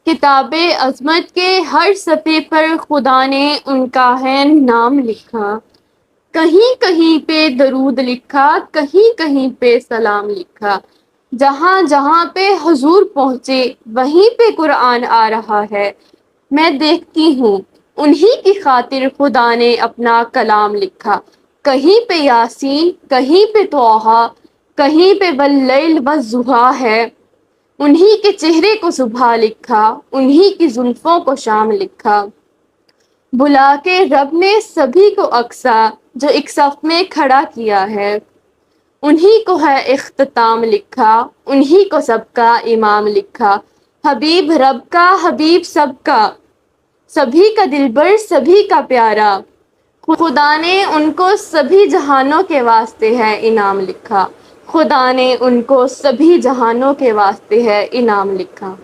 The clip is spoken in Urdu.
کتاب عظمت کے ہر صفحے پر خدا نے ان کا ہے نام لکھا، کہیں کہیں پہ درود لکھا، کہیں کہیں پہ سلام لکھا، جہاں جہاں پہ حضور پہنچے وہیں پہ قرآن آ رہا ہے۔ میں دیکھتی ہوں انہی کی خاطر خدا نے اپنا کلام لکھا، کہیں پہ یاسین، کہیں پہ طٰہٰ، کہیں پہ واللیل والضحیٰ ہے۔ انہی کے چہرے کو صبح لکھا، انہی کی زلفوں کو شام لکھا۔ بلا کے رب نے سبھی کو اکسا، جو ایک صف میں کھڑا کیا ہے۔ انہی کو ہے اختتام لکھا، انہی کو سب کا امام لکھا۔ حبیب رب کا، حبیب سب کا، سبھی کا دلبر، سبھی کا پیارا۔ خدا نے ان کو سبھی جہانوں کے واسطے ہے انعام لکھا، خدا نے ان کو سبھی جہانوں کے واسطے ہے انعام لکھا۔